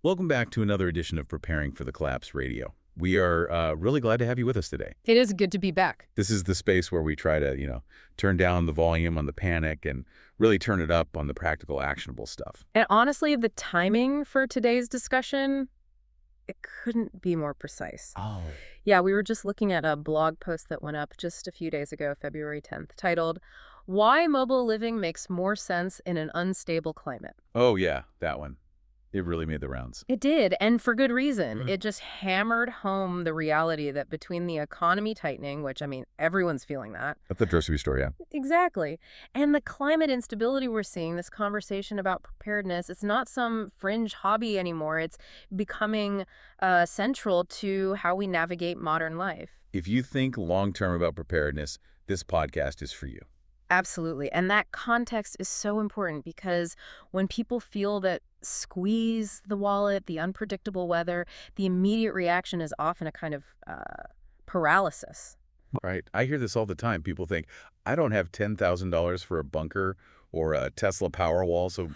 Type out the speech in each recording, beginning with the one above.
Welcome back to another edition of Preparing for the Collapse Radio. We are really glad to have you with us today. It is good to be back. This is the space where we try to, turn down the volume on the panic and really turn it up on the practical, actionable stuff. And honestly, the timing for today's discussion, it couldn't be more precise. Oh. Yeah, we were just looking at a blog post that went up just a few days ago, February 10th, titled, "Why Mobile Living Makes More Sense in an Unstable Climate." Oh, yeah, that one. It really made the rounds. It did, and for good reason. It just hammered home the reality that between the economy tightening, which, everyone's feeling that. At the grocery store, yeah. Exactly. And the climate instability we're seeing, this conversation about preparedness, it's not some fringe hobby anymore. It's becoming central to how we navigate modern life. If you think long-term about preparedness, this podcast is for you. Absolutely. And that context is so important because when people feel that squeeze the wallet, the unpredictable weather, the immediate reaction is often a kind of paralysis. Right. I hear this all the time. People think, I don't have $10,000 for a bunker or a Tesla Powerwall, so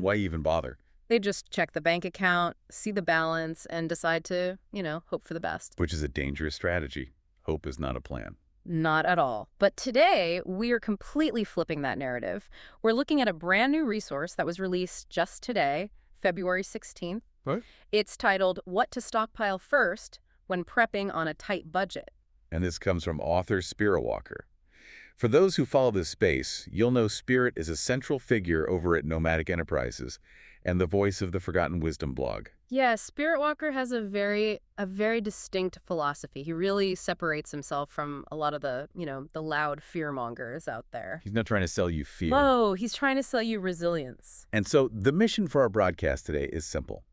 why even bother? They just check the bank account, see the balance, and decide to, hope for the best. Which is a dangerous strategy. Hope is not a plan. Not at all. But today, we are completely flipping that narrative. We're looking at a brand new resource that was released just today, February 16th. What? It's titled, "What to Stockpile First When Prepping on a Tight Budget." And this comes from author Spirit Walker. For those who follow this space, you'll know Spirit is a central figure over at Nomadic Enterprises and the voice of the Forgotten Wisdom blog. Yeah, Spirit Walker has a very distinct philosophy. He really separates himself from a lot of the, the loud fearmongers out there. He's not trying to sell you fear. No, he's trying to sell you resilience. And so the mission for our broadcast today is simple.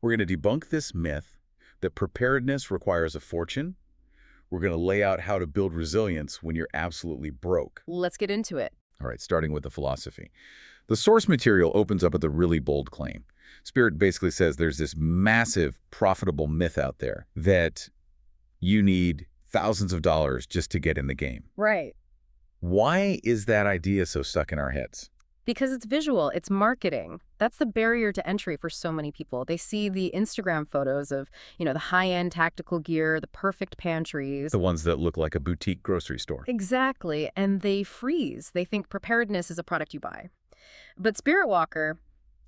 We're going to debunk this myth that preparedness requires a fortune. We're going to lay out how to build resilience when you're absolutely broke. Let's get into it. All right, starting with the philosophy. The source material opens up with a really bold claim. Spirit basically says there's this massive, profitable myth out there that you need thousands of dollars just to get in the game. Right. Why is that idea so stuck in our heads? Because it's visual, it's marketing. That's the barrier to entry for so many people. They see the Instagram photos of, the high-end tactical gear, the perfect pantries. The ones that look like a boutique grocery store. Exactly, and they freeze. They think preparedness is a product you buy. But Spirit Walker,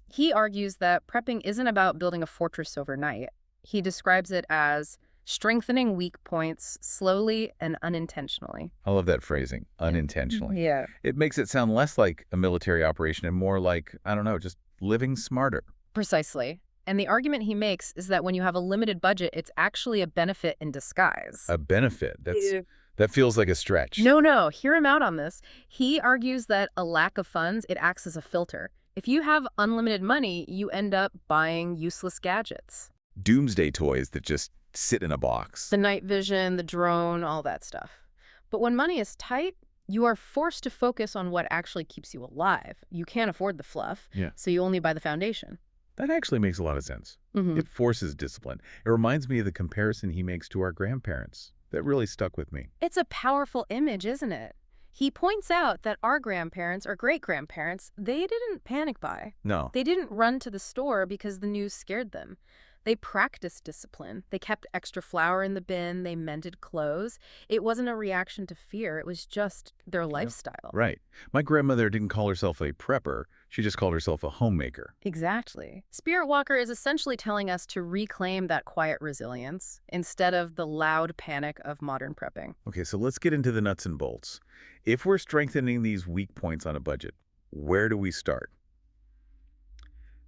he argues that prepping isn't about building a fortress overnight. He describes it as strengthening weak points slowly and unintentionally. I love that phrasing, unintentionally. Yeah. It makes it sound less like a military operation and more like, just living smarter. Precisely. And the argument he makes is that when you have a limited budget, it's actually a benefit in disguise. A benefit? That feels like a stretch. No. Hear him out on this. He argues that a lack of funds, it acts as a filter. If you have unlimited money, you end up buying useless gadgets. Doomsday toys that just sit in a box. The night vision, the drone, all that stuff. But when money is tight, you are forced to focus on what actually keeps you alive. You can't afford the fluff, so you only buy the foundation. That actually makes a lot of sense. It forces discipline. It reminds me of the comparison he makes to our grandparents. That really stuck with me. It's a powerful image, isn't it? He points out that our grandparents or great-grandparents, they didn't panic buy. No. They didn't run to the store because the news scared them. They practiced discipline. They kept extra flour in the bin. They mended clothes. It wasn't a reaction to fear. It was just their lifestyle. Right. My grandmother didn't call herself a prepper. She just called herself a homemaker. Exactly. Spirit Walker is essentially telling us to reclaim that quiet resilience instead of the loud panic of modern prepping. Okay, so let's get into the nuts and bolts. If we're strengthening these weak points on a budget, where do we start?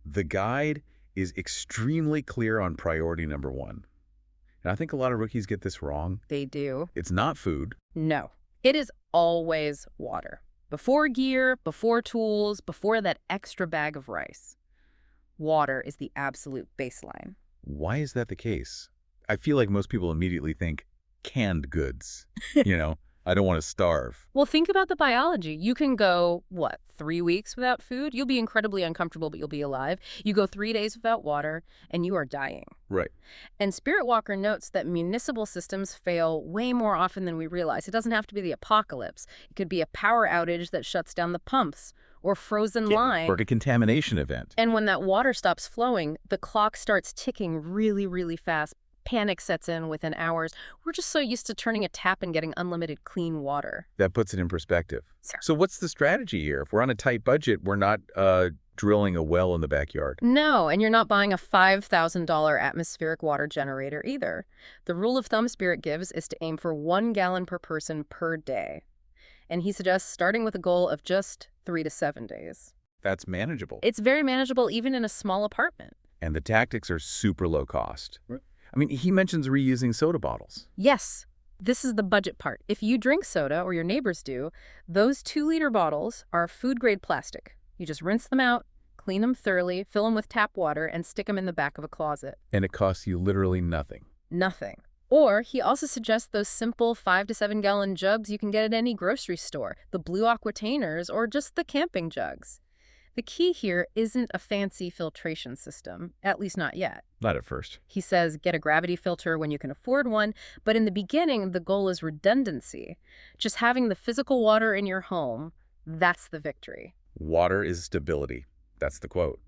The guide is extremely clear on priority number one. And I think a lot of rookies get this wrong. They do. It's not food. No. It is always water. Before gear, before tools, before that extra bag of rice. Water is the absolute baseline. Why is that the case? I feel like most people immediately think canned goods, I don't want to starve. Well, think about the biology. You can go, what, 3 weeks without food? You'll be incredibly uncomfortable, but you'll be alive. You go 3 days without water, and you are dying. Right. And Spirit Walker notes that municipal systems fail way more often than we realize. It doesn't have to be the apocalypse. It could be a power outage that shuts down the pumps or frozen line. Or a contamination event. And when that water stops flowing, the clock starts ticking really, really fast. Panic sets in within hours. We're just so used to turning a tap and getting unlimited clean water. That puts it in perspective. Sure. So what's the strategy here? If we're on a tight budget, we're not drilling a well in the backyard. No, and you're not buying a $5,000 atmospheric water generator either. The rule of thumb Spirit gives is to aim for 1 gallon per person per day. And he suggests starting with a goal of just 3 to 7 days. That's manageable. It's very manageable even in a small apartment. And the tactics are super low cost. I mean, he mentions reusing soda bottles. Yes, this is the budget part. If you drink soda, or your neighbors do, those 2-liter bottles are food-grade plastic. You just rinse them out, clean them thoroughly, fill them with tap water, and stick them in the back of a closet. And it costs you literally nothing. Nothing. Or he also suggests those simple 5 to 7 gallon jugs you can get at any grocery store, the blue aquatainers, or just the camping jugs. The key here isn't a fancy filtration system, at least not yet. Not at first. He says get a gravity filter when you can afford one, but in the beginning, the goal is redundancy. Just having the physical water in your home, that's the victory. Water is stability. That's the quote.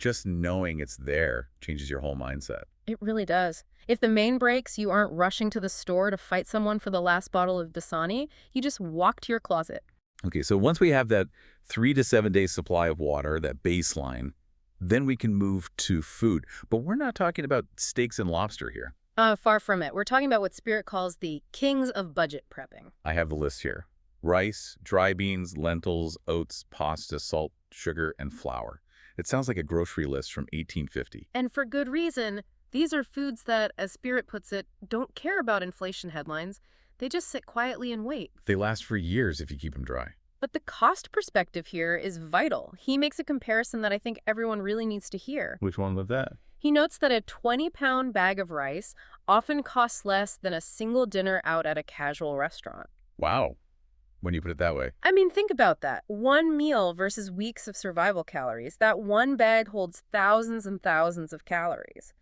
Just knowing it's there changes your whole mindset. It really does. If the main breaks, you aren't rushing to the store to fight someone for the last bottle of Dasani. You just walk to your closet. Okay, so once we have that 3 to 7 day supply of water, that baseline, then we can move to food. But we're not talking about steaks and lobster here. Far from it. We're talking about what Spirit calls the kings of budget prepping. I have the list here. Rice, dry beans, lentils, oats, pasta, salt, sugar, and flour. It sounds like a grocery list from 1850. And for good reason. These are foods that, as Spirit puts it, don't care about inflation headlines. They just sit quietly and wait. They last for years if you keep them dry. But the cost perspective here is vital. He makes a comparison that I think everyone really needs to hear. Which one was that? He notes that a 20-pound bag of rice often costs less than a single dinner out at a casual restaurant. Wow, when you put it that way. I mean, think about that. One meal versus weeks of survival calories. That one bag holds thousands and thousands of calories.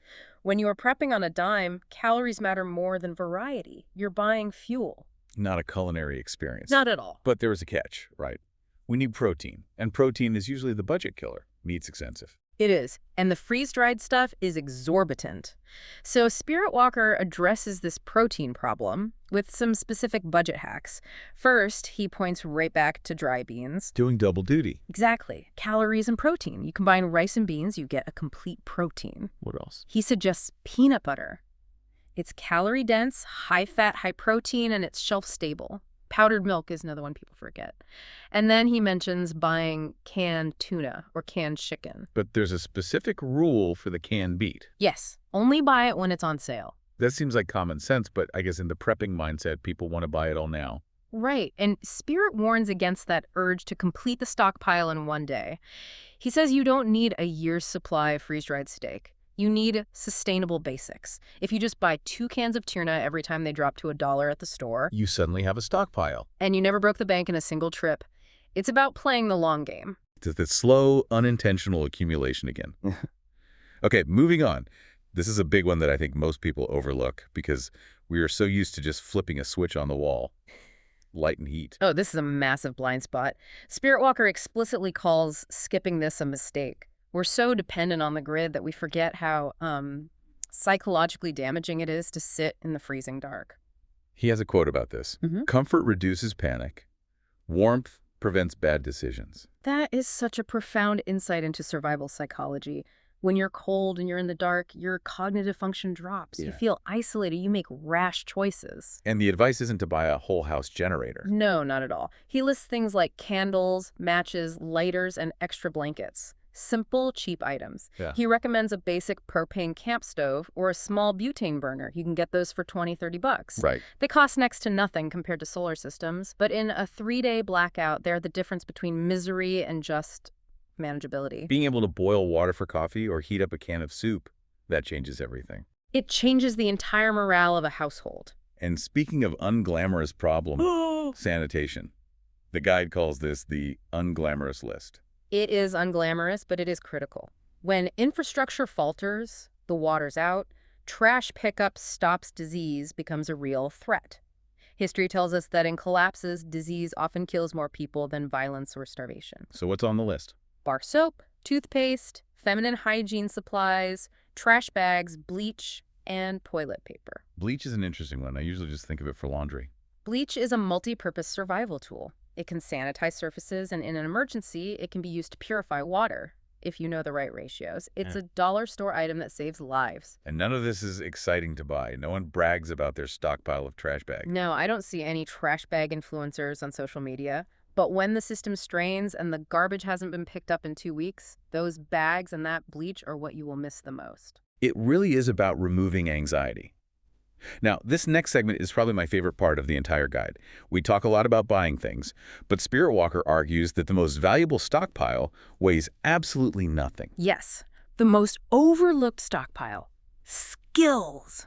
When you are prepping on a dime, calories matter more than variety. You're buying fuel. Not a culinary experience. Not at all. But there is a catch, right? We need protein, and protein is usually the budget killer. Meat's expensive. It is, and the freeze-dried stuff is exorbitant. So Spirit Walker addresses this protein problem with some specific budget hacks. First, he points right back to dry beans. Doing double duty. Exactly. Calories and protein. You combine rice and beans, you get a complete protein. What else? He suggests peanut butter. It's calorie-dense, high-fat, high-protein, and it's shelf-stable. Powdered milk is another one people forget. And then he mentions buying canned tuna or canned chicken. But there's a specific rule for the canned meat. Yes, only buy it when it's on sale. That seems like common sense, but I guess in the prepping mindset, people want to buy it all now. Right, and Spirit warns against that urge to complete the stockpile in one day. He says you don't need a year's supply of freeze-dried steak. You need sustainable basics. If you just buy 2 cans of tuna every time they drop to $1 at the store, You suddenly have a stockpile. and you never broke the bank in a single trip, it's about playing the long game. It's the slow, unintentional accumulation again. Okay, moving on. This is a big one that I think most people overlook because we are so used to just flipping a switch on the wall. Light and heat. Oh, this is a massive blind spot. Spirit Walker explicitly calls skipping this a mistake. We're so dependent on the grid that we forget how psychologically damaging it is to sit in the freezing dark. He has a quote about this. Comfort reduces panic. Warmth prevents bad decisions. That is such a profound insight into survival psychology. When you're cold and you're in the dark, your cognitive function drops. You Yeah. feel isolated. You make rash choices. And the advice isn't to buy a whole house generator. No, not at all. He lists things like candles, matches, lighters, and extra blankets. Simple, cheap items. Yeah. He recommends a basic propane camp stove or a small butane burner. You can get those for $20-30. Right. They cost next to nothing compared to solar systems, but in a 3-day blackout, they're the difference between misery and just manageability. Being able to boil water for coffee or heat up a can of soup, that changes everything. It changes the entire morale of a household. And speaking of unglamorous problem, sanitation. The guide calls this the unglamorous list. It is unglamorous, but it is critical. When infrastructure falters, the water's out, trash pickup stops disease becomes a real threat. History tells us that in collapses, disease often kills more people than violence or starvation. So what's on the list? Bar soap, toothpaste, feminine hygiene supplies, trash bags, bleach, and toilet paper. Bleach is an interesting one. I usually just think of it for laundry. Bleach is a multi-purpose survival tool. It can sanitize surfaces, and in an emergency, it can be used to purify water, if you know the right ratios. It's a dollar store item that saves lives. And none of this is exciting to buy. No one brags about their stockpile of trash bags. No, I don't see any trash bag influencers on social media. But when the system strains and the garbage hasn't been picked up in 2 weeks, those bags and that bleach are what you will miss the most. It really is about removing anxiety. Now, this next segment is probably my favorite part of the entire guide. We talk a lot about buying things, but Spirit Walker argues that the most valuable stockpile weighs absolutely nothing. Yes, the most overlooked stockpile. Skills.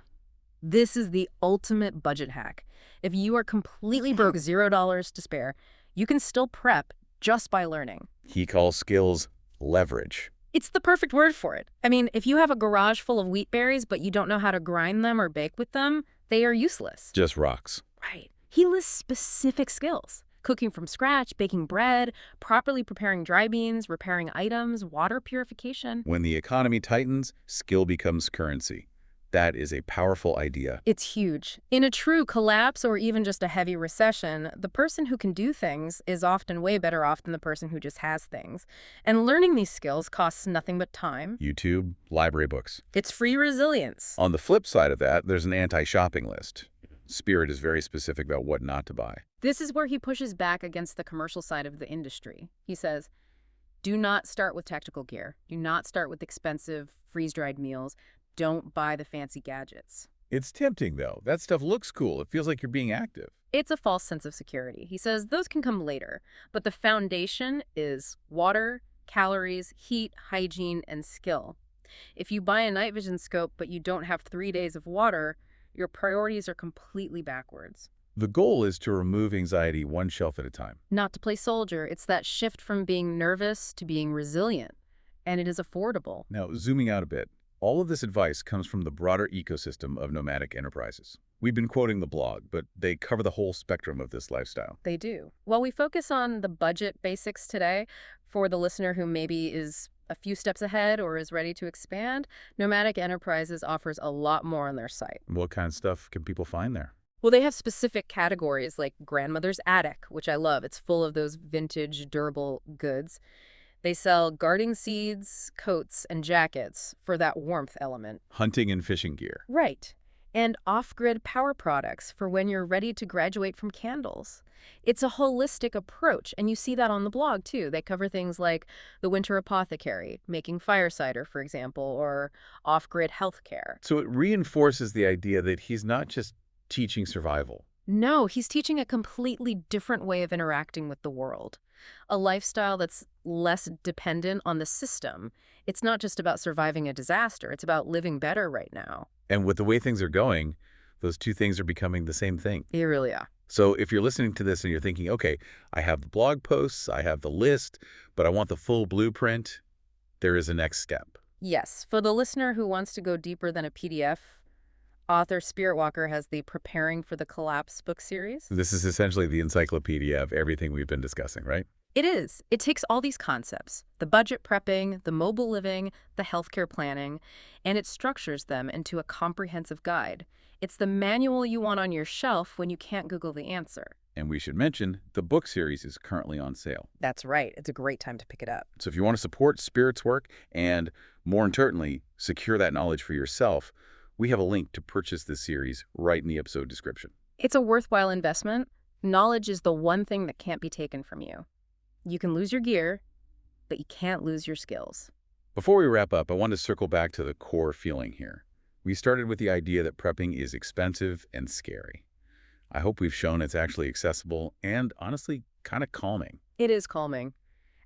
This is the ultimate budget hack. If you are completely broke, $0 to spare, you can still prep just by learning. He calls skills leverage. It's the perfect word for it. I mean, if you have a garage full of wheat berries, but you don't know how to grind them or bake with them, they are useless. Just rocks. Right. He lists specific skills. Cooking from scratch, baking bread, properly preparing dry beans, repairing items, water purification. When the economy tightens, skill becomes currency. That is a powerful idea. It's huge. In a true collapse or even just a heavy recession, the person who can do things is often way better off than the person who just has things. And learning these skills costs nothing but time. YouTube, library books. It's free resilience. On the flip side of that, there's an anti-shopping list. Spirit is very specific about what not to buy. This is where he pushes back against the commercial side of the industry. He says, do not start with tactical gear. Do not start with expensive freeze-dried meals. Don't buy the fancy gadgets. It's tempting, though. That stuff looks cool. It feels like you're being active. It's a false sense of security. He says those can come later, but the foundation is water, calories, heat, hygiene, and skill. If you buy a night vision scope but you don't have 3 days of water, your priorities are completely backwards. The goal is to remove anxiety one shelf at a time. Not to play soldier, it's that shift from being nervous to being resilient, and it is affordable. Now, zooming out a bit, all of this advice comes from the broader ecosystem of nomadic enterprises. We've been quoting the blog, but they cover the whole spectrum of this lifestyle. They do. While we focus on the budget basics today, for the listener who maybe is a few steps ahead or is ready to expand, Nomadic Enterprises offers a lot more on their site. What kind of stuff can people find there? Well, they have specific categories like Grandmother's Attic, which I love. It's full of those vintage, durable goods. They sell gardening seeds, coats, and jackets for that warmth element. Hunting and fishing gear. Right. And off-grid power products for when you're ready to graduate from candles. It's a holistic approach, and you see that on the blog, too. They cover things like the winter apothecary, making fire cider, for example, or off-grid healthcare. So it reinforces the idea that he's not just teaching survival. No, he's teaching a completely different way of interacting with the world. A lifestyle that's less dependent on the system. It's not just about surviving a disaster. It's about living better right now. And with the way things are going, those two things are becoming the same thing. They really are. So if you're listening to this and you're thinking, okay, I have the blog posts, I have the list, but I want the full blueprint, there is a next step. Yes. For the listener who wants to go deeper than a PDF, author Spirit Walker has the Preparing for the Collapse book series. This is essentially the encyclopedia of everything we've been discussing, right? It is. It takes all these concepts, the budget prepping, the mobile living, the healthcare planning, and it structures them into a comprehensive guide. It's the manual you want on your shelf when you can't Google the answer. And we should mention, the book series is currently on sale. That's right. It's a great time to pick it up. So if you want to support Spirit's work and, more importantly, secure that knowledge for yourself, we have a link to purchase this series right in the episode description. It's a worthwhile investment. Knowledge is the one thing that can't be taken from you. You can lose your gear, but you can't lose your skills. Before we wrap up, I want to circle back to the core feeling here. We started with the idea that prepping is expensive and scary. I hope we've shown it's actually accessible and, honestly, kind of calming. It is calming.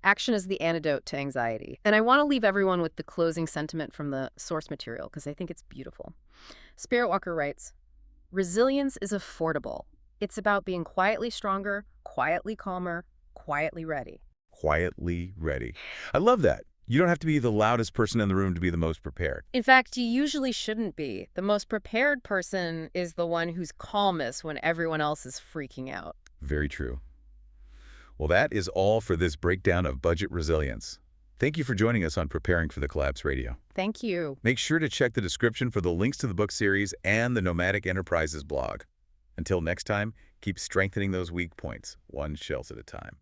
Action is the antidote to anxiety. And I want to leave everyone with the closing sentiment from the source material because I think it's beautiful. Spirit Walker writes, Resilience is affordable. It's about being quietly stronger, quietly calmer, quietly ready. Quietly ready. I love that. You don't have to be the loudest person in the room to be the most prepared. In fact, you usually shouldn't be. The most prepared person is the one who's calmest when everyone else is freaking out. Very true. Well, that is all for this breakdown of budget resilience. Thank you for joining us on Preparing for the Collapse Radio. Thank you. Make sure to check the description for the links to the book series and the Nomadic Enterprises blog. Until next time, keep strengthening those weak points, one shells at a time.